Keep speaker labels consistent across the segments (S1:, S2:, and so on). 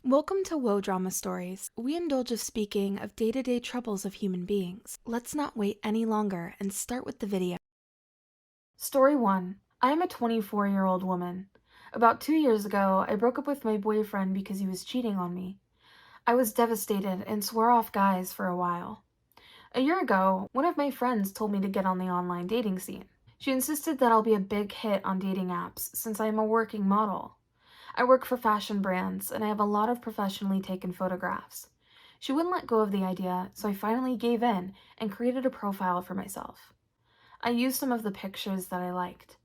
S1: Welcome to Woah Drama Stories. We indulge of speaking of day-to-day troubles of human beings. Let's not wait any longer and start with the video. Story 1. I am a 24-year-old woman. About 2 years ago, I broke up with my boyfriend because he was cheating on me. I was devastated and swore off guys for a while. A year ago, one of my friends told me to get on the online dating scene. She insisted that I'll be a big hit on dating apps since I am a working model. I work for fashion brands, and I have a lot of professionally taken photographs. She wouldn't let go of the idea, so I finally gave in and created a profile for myself. I used some of the pictures that I liked.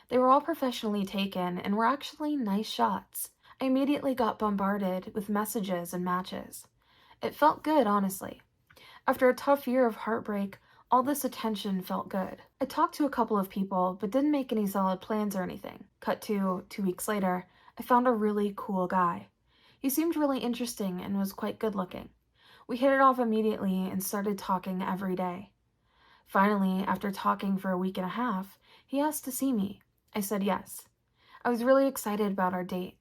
S1: They were all professionally taken and were actually nice shots. I immediately got bombarded with messages and matches. It felt good, honestly. After a tough year of heartbreak, all this attention felt good. I talked to a couple of people, but didn't make any solid plans or anything. Cut to 2 weeks later, I found a really cool guy. He seemed really interesting and was quite good looking. We hit it off immediately and started talking every day. Finally, after talking for a week and a half, he asked to see me. I said yes. I was really excited about our date.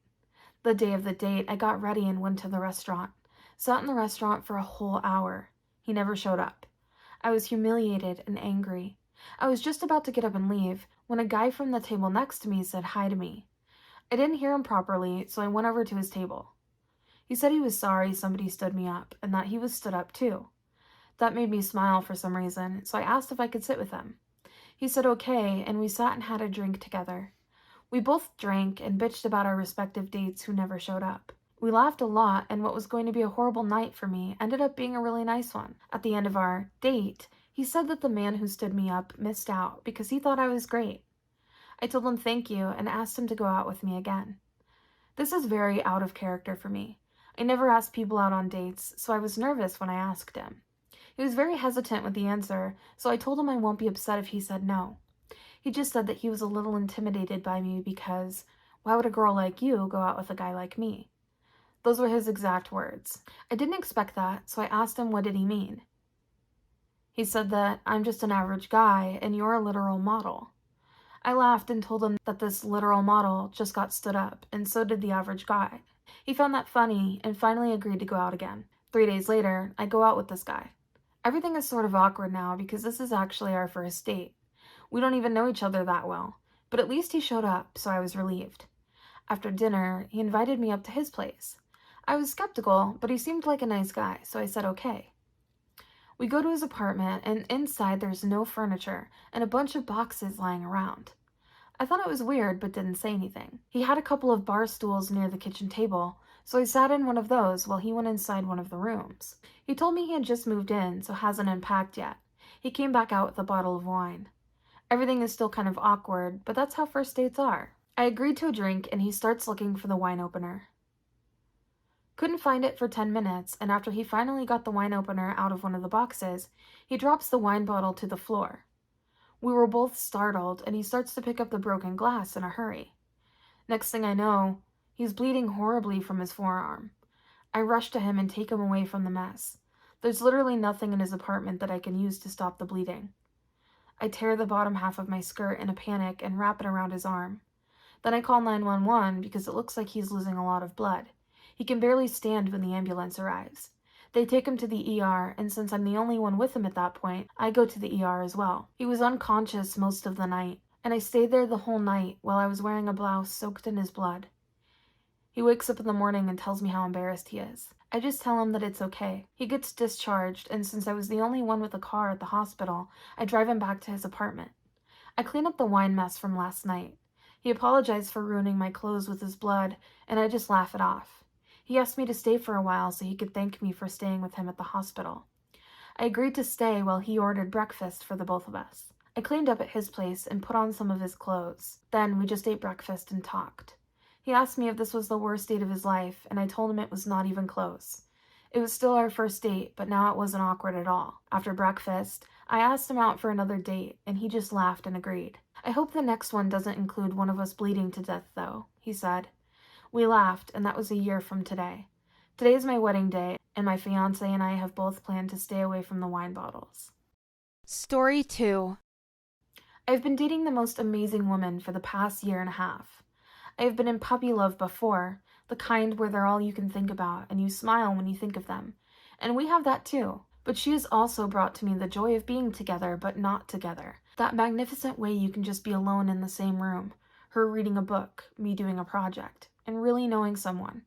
S1: The day of the date, I got ready and went to the restaurant. Sat in the restaurant for a whole hour. He never showed up. I was humiliated and angry. I was just about to get up and leave when a guy from the table next to me said hi to me. I didn't hear him properly, so I went over to his table. He said he was sorry somebody stood me up and that he was stood up too. That made me smile for some reason, so I asked if I could sit with him. He said okay, and we sat and had a drink together. We both drank and bitched about our respective dates who never showed up. We laughed a lot, and what was going to be a horrible night for me ended up being a really nice one. At the end of our date, he said that the man who stood me up missed out because he thought I was great. I told him thank you and asked him to go out with me again. This is very out of character for me. I never ask people out on dates, so I was nervous when I asked him. He was very hesitant with the answer, so I told him I won't be upset if he said no. He just said that he was a little intimidated by me because, why would a girl like you go out with a guy like me? Those were his exact words. I didn't expect that, so I asked him what did he mean. He said that I'm just an average guy and you're a literal model. I laughed and told him that this literal model just got stood up, and so did the average guy. He found that funny and finally agreed to go out again. 3 days later, I go out with this guy. Everything is sort of awkward now because this is actually our first date. We don't even know each other that well, but at least he showed up, so I was relieved. After dinner, he invited me up to his place. I was skeptical, but he seemed like a nice guy, so I said okay. We go to his apartment, and inside there's no furniture and a bunch of boxes lying around. I thought it was weird, but didn't say anything. He had a couple of bar stools near the kitchen table, so I sat in one of those while he went inside one of the rooms. He told me he had just moved in, so hasn't unpacked yet. He came back out with a bottle of wine. Everything is still kind of awkward, but that's how first dates are. I agreed to a drink, and he starts looking for the wine opener. Couldn't find it for 10 minutes, and after he finally got the wine opener out of one of the boxes, he drops the wine bottle to the floor. We were both startled, and he starts to pick up the broken glass in a hurry. Next thing I know, he's bleeding horribly from his forearm. I rush to him and take him away from the mess. There's literally nothing in his apartment that I can use to stop the bleeding. I tear the bottom half of my skirt in a panic and wrap it around his arm. Then I call 911 because it looks like he's losing a lot of blood. He can barely stand when the ambulance arrives. They take him to the ER, and since I'm the only one with him at that point, I go to the ER as well. He was unconscious most of the night, and I stayed there the whole night while I was wearing a blouse soaked in his blood. He wakes up in the morning and tells me how embarrassed he is. I just tell him that it's okay. He gets discharged, and since I was the only one with a car at the hospital, I drive him back to his apartment. I clean up the wine mess from last night. He apologized for ruining my clothes with his blood, and I just laugh it off. He asked me to stay for a while so he could thank me for staying with him at the hospital. I agreed to stay while he ordered breakfast for the both of us. I cleaned up at his place and put on some of his clothes. Then we just ate breakfast and talked. He asked me if this was the worst date of his life, and I told him it was not even close. It was still our first date, but now it wasn't awkward at all. After breakfast, I asked him out for another date, and he just laughed and agreed. I hope the next one doesn't include one of us bleeding to death, though, he said. We laughed, and that was a year from today. Today is my wedding day, and my fiancé and I have both planned to stay away from the wine bottles. Story 2. I've been dating the most amazing woman for the past year and a half. I have been in puppy love before, The kind where they're all you can think about and you smile when you think of them. And we have that too. But she has also brought to me the joy of being together but not together. That magnificent way you can just be alone in the same room. Her reading a book, me doing a project, and really knowing someone.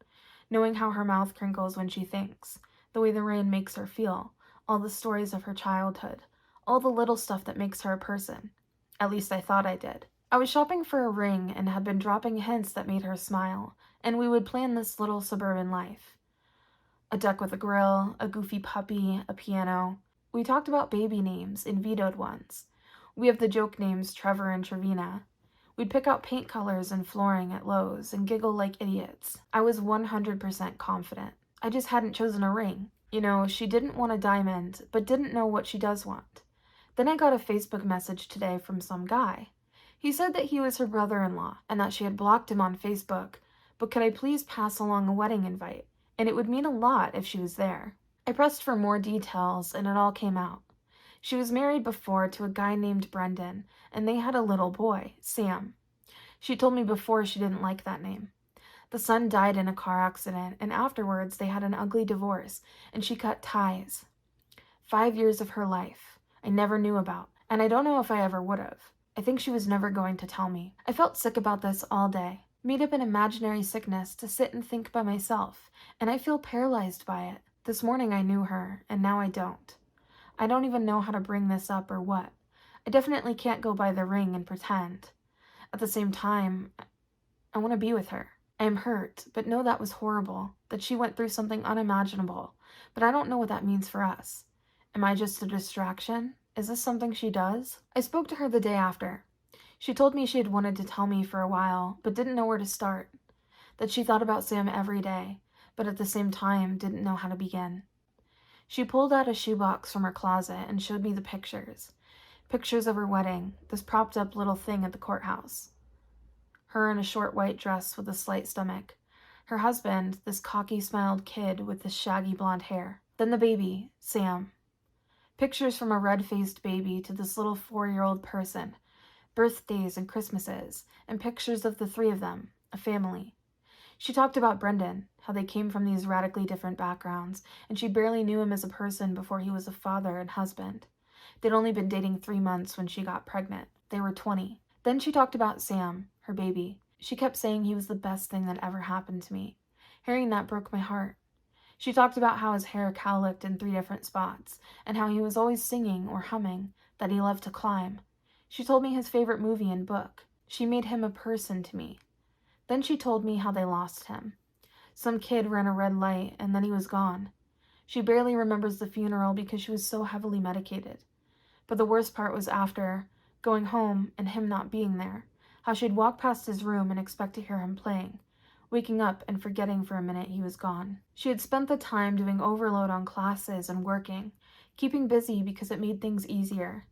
S1: Knowing how her mouth crinkles when she thinks, the way the rain makes her feel, all the stories of her childhood, all the little stuff that makes her a person. At least I thought I did. I was shopping for a ring and had been dropping hints that made her smile, and we would plan this little suburban life. A deck with a grill, a goofy puppy, a piano. We talked about baby names and vetoed ones. We have the joke names Trevor and Trevina. We'd pick out paint colors and flooring at Lowe's and giggle like idiots. I was 100% confident. I just hadn't chosen a ring. You know, she didn't want a diamond, but didn't know what she does want. Then I got a Facebook message today from some guy. He said that he was her brother-in-law and that she had blocked him on Facebook, but could I please pass along a wedding invite? And it would mean a lot if she was there. I pressed for more details and it all came out. She was married before to a guy named Brendan, and they had a little boy, Sam. She told me before she didn't like that name. The son died in a car accident, and afterwards they had an ugly divorce, and she cut ties. 5 years of her life I never knew about, and I don't know if I ever would have. I think she was never going to tell me. I felt sick about this all day. Made up an imaginary sickness to sit and think by myself, and I feel paralyzed by it. This morning I knew her, and now I don't. I don't even know how to bring this up or what. I definitely can't go by the ring and pretend. At the same time, I want to be with her. I am hurt, but know that was horrible, that she went through something unimaginable, but I don't know what that means for us. Am I just a distraction? Is this something she does? I spoke to her the day after. She told me she had wanted to tell me for a while, but didn't know where to start. That she thought about Sam every day, but at the same time didn't know how to begin. She pulled out a shoebox from her closet and showed me the pictures. Pictures of her wedding, this propped up little thing at the courthouse. Her in a short white dress with a slight stomach. Her husband, this cocky-smiled kid with the shaggy blonde hair. Then the baby, Sam. Pictures from a red-faced baby to this little 4-year-old person. Birthdays and Christmases, and pictures of the three of them, a family. She talked about Brendan, how they came from these radically different backgrounds, and she barely knew him as a person before he was a father and husband. They'd only been dating 3 months when she got pregnant. They were 20. Then she talked about Sam, her baby. She kept saying he was the best thing that ever happened to me. Hearing that broke my heart. She talked about how his hair cowlicked in 3 different spots, and how he was always singing or humming, that he loved to climb. She told me his favorite movie and book. She made him a person to me. Then she told me how they lost him. Some kid ran a red light, and then he was gone. She barely remembers the funeral because she was so heavily medicated. But the worst part was after, going home and him not being there, how she'd walk past his room and expect to hear him playing, waking up and forgetting for a minute he was gone. She had spent the time doing overload on classes and working, keeping busy because it made things easier.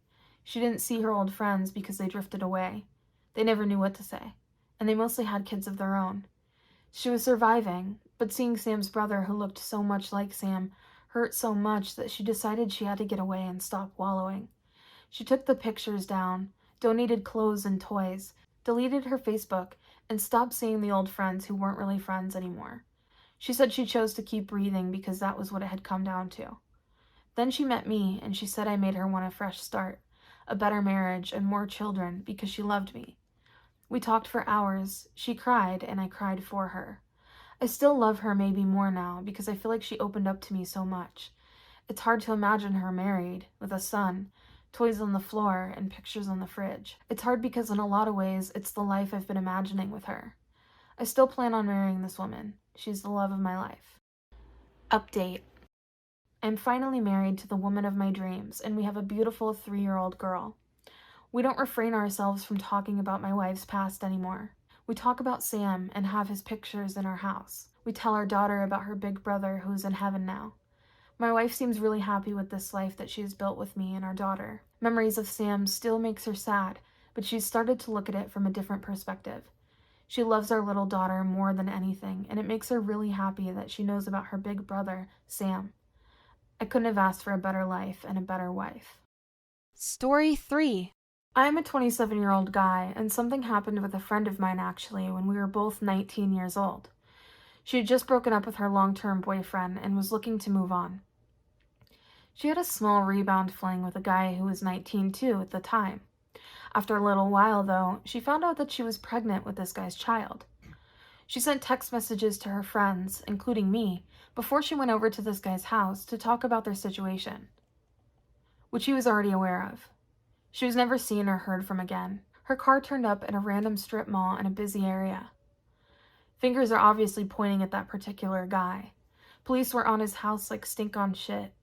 S1: She didn't see her old friends because they drifted away. They never knew what to say, and they mostly had kids of their own. She was surviving, but seeing Sam's brother, who looked so much like Sam, hurt so much that she decided she had to get away and stop wallowing. She took the pictures down, donated clothes and toys, deleted her Facebook, and stopped seeing the old friends who weren't really friends anymore. She said she chose to keep breathing because that was what it had come down to. Then she met me, and she said I made her want a fresh start, a better marriage, and more children because she loved me. We talked for hours. She cried, and I cried for her. I still love her maybe more now because I feel like she opened up to me so much. It's hard to imagine her married, with a son, toys on the floor, and pictures on the fridge. It's hard because in a lot of ways, it's the life I've been imagining with her. I still plan on marrying this woman. She's the love of my life. Update. I'm finally married to the woman of my dreams, and we have a beautiful 3-year-old girl. We don't refrain ourselves from talking about my wife's past anymore. We talk about Sam and have his pictures in our house. We tell our daughter about her big brother who's in heaven now. My wife seems really happy with this life that she has built with me and our daughter. Memories of Sam still makes her sad, but she's started to look at it from a different perspective. She loves our little daughter more than anything, and it makes her really happy that she knows about her big brother, Sam. I couldn't have asked for a better life and a better wife.
S2: Story 3.
S1: I'm a 27-year-old guy, and something happened with a friend of mine actually when we were both 19 years old. She had just broken up with her long-term boyfriend and was looking to move on. She had a small rebound fling with a guy who was 19 too at the time. After a little while, though, she found out that she was pregnant with this guy's child. She sent text messages to her friends, including me, before she went over to this guy's house to talk about their situation, which he was already aware of. She was never seen or heard from again. Her car turned up in a random strip mall in a busy area. Fingers are obviously pointing at that particular guy. Police were on his house like stink on shit.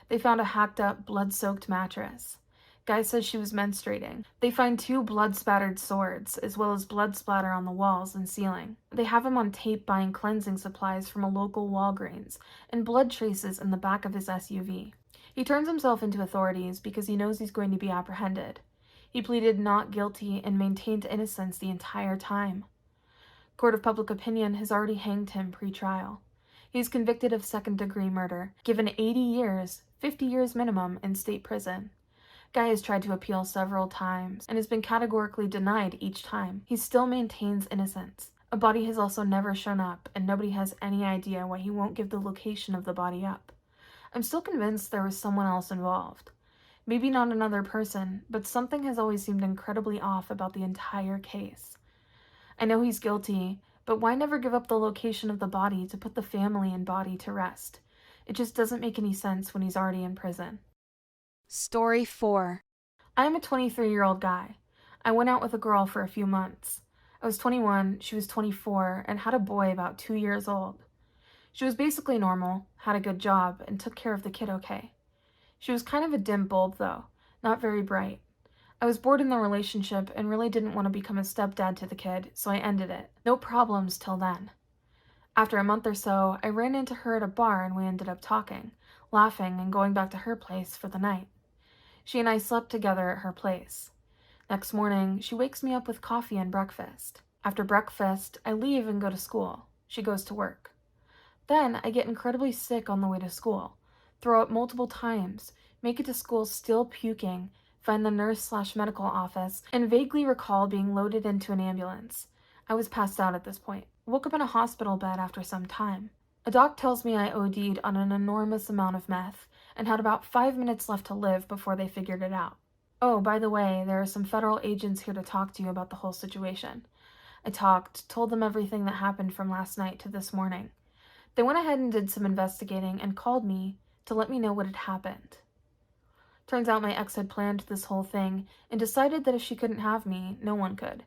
S1: They found a hacked up, blood-soaked mattress. Guy says she was menstruating. They find 2 blood-spattered swords, as well as blood splatter on the walls and ceiling. They have him on tape buying cleansing supplies from a local Walgreens, and blood traces in the back of his SUV. He turns himself into authorities because he knows he's going to be apprehended. He pleaded not guilty and maintained innocence the entire time. Court of public opinion has already hanged him pre-trial. He is convicted of second-degree murder, given 80 years, 50 years minimum, in state prison. Guy has tried to appeal several times and has been categorically denied each time. He still maintains innocence. A body has also never shown up, and nobody has any idea why he won't give the location of the body up. I'm still convinced there was someone else involved. Maybe not another person, but something has always seemed incredibly off about the entire case. I know he's guilty, but why never give up the location of the body to put the family and body to rest? It just doesn't make any sense when he's already in prison.
S2: Story 4.
S1: I am a 23-year-old guy. I went out with a girl for a few months. I was 21, she was 24, and had a boy about 2 years old. She was basically normal, had a good job, and took care of the kid okay. She was kind of a dim bulb, though, not very bright. I was bored in the relationship and really didn't want to become a stepdad to the kid, so I ended it. No problems till then. After a month or so, I ran into her at a bar and we ended up talking, laughing, and going back to her place for the night. She and I slept together at her place. Next morning, she wakes me up with coffee and breakfast. After breakfast, I leave and go to school. She goes to work. Then, I get incredibly sick on the way to school, throw up multiple times, make it to school still puking, find the nurse/medical office, and vaguely recall being loaded into an ambulance. I was passed out at this point. Woke up in a hospital bed after some time. A doc tells me I OD'd on an enormous amount of meth and had about 5 minutes left to live before they figured it out. Oh, by the way, there are some federal agents here to talk to you about the whole situation. I told them everything that happened from last night to this morning. They went ahead and did some investigating and called me to let me know what had happened. Turns out my ex had planned this whole thing and decided that if she couldn't have me, no one could.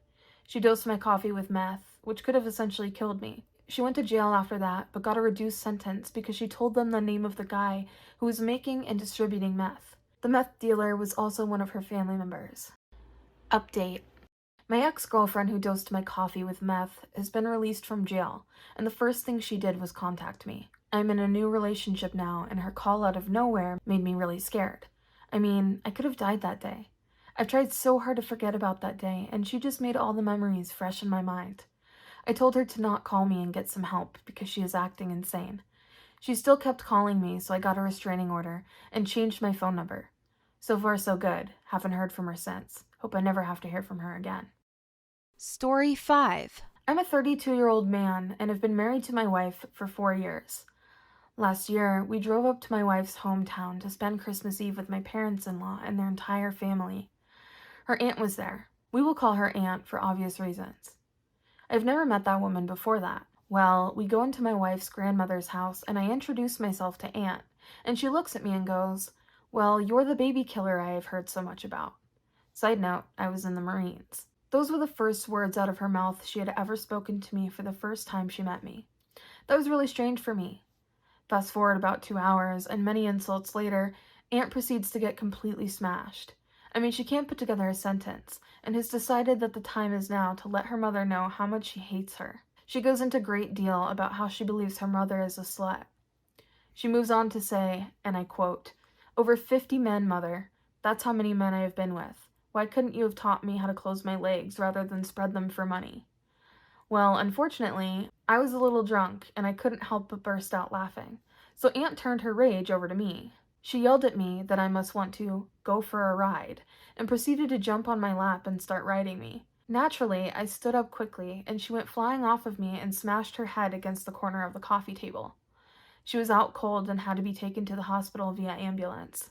S1: She dosed my coffee with meth, which could have essentially killed me. She went to jail after that, but got a reduced sentence because she told them the name of the guy who was making and distributing meth. The meth dealer was also one of her family members. Update. My ex-girlfriend who dosed my coffee with meth has been released from jail, and the first thing she did was contact me. I'm in a new relationship now, and her call out of nowhere made me really scared. I mean, I could have died that day. I've tried so hard to forget about that day, and she just made all the memories fresh in my mind. I told her to not call me and get some help because she is acting insane. She still kept calling me, so I got a restraining order and changed my phone number. So far, so good. Haven't heard from her since. Hope I never have to hear from her again.
S2: Story 5.
S1: I'm a 32-year-old man and have been married to my wife for 4 years. Last year, we drove up to my wife's hometown to spend Christmas Eve with my parents-in-law and their entire family. Her aunt was there. We will call her aunt for obvious reasons. I've never met that woman before that. Well, we go into my wife's grandmother's house and I introduce myself to Aunt, and she looks at me and goes, "Well, you're the baby killer I have heard so much about." Side note, I was in the Marines. Those were the first words out of her mouth she had ever spoken to me for the first time she met me. That was really strange for me. Fast forward about 2 hours, and many insults later, Aunt proceeds to get completely smashed. I mean, she can't put together a sentence, and has decided that the time is now to let her mother know how much she hates her. She goes into great deal about how she believes her mother is a slut. She moves on to say, and I quote, "Over 50 men, mother. That's how many men I have been with. Why couldn't you have taught me how to close my legs rather than spread them for money?" Well, unfortunately, I was a little drunk and I couldn't help but burst out laughing. So Aunt turned her rage over to me. She yelled at me that I must want to go for a ride and proceeded to jump on my lap and start riding me. Naturally, I stood up quickly, and she went flying off of me and smashed her head against the corner of the coffee table. She was out cold and had to be taken to the hospital via ambulance.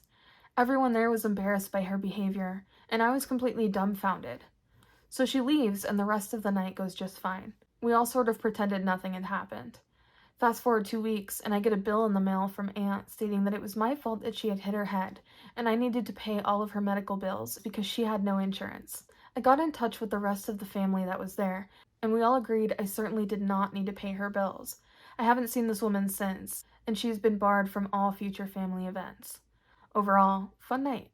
S1: Everyone there was embarrassed by her behavior, and I was completely dumbfounded. So she leaves, and the rest of the night goes just fine. We all sort of pretended nothing had happened. Fast forward 2 weeks, and I get a bill in the mail from Aunt stating that it was my fault that she had hit her head, and I needed to pay all of her medical bills because she had no insurance. I got in touch with the rest of the family that was there, and we all agreed I certainly did not need to pay her bills. I haven't seen this woman since, and she's been barred from all future family events. Overall, fun night.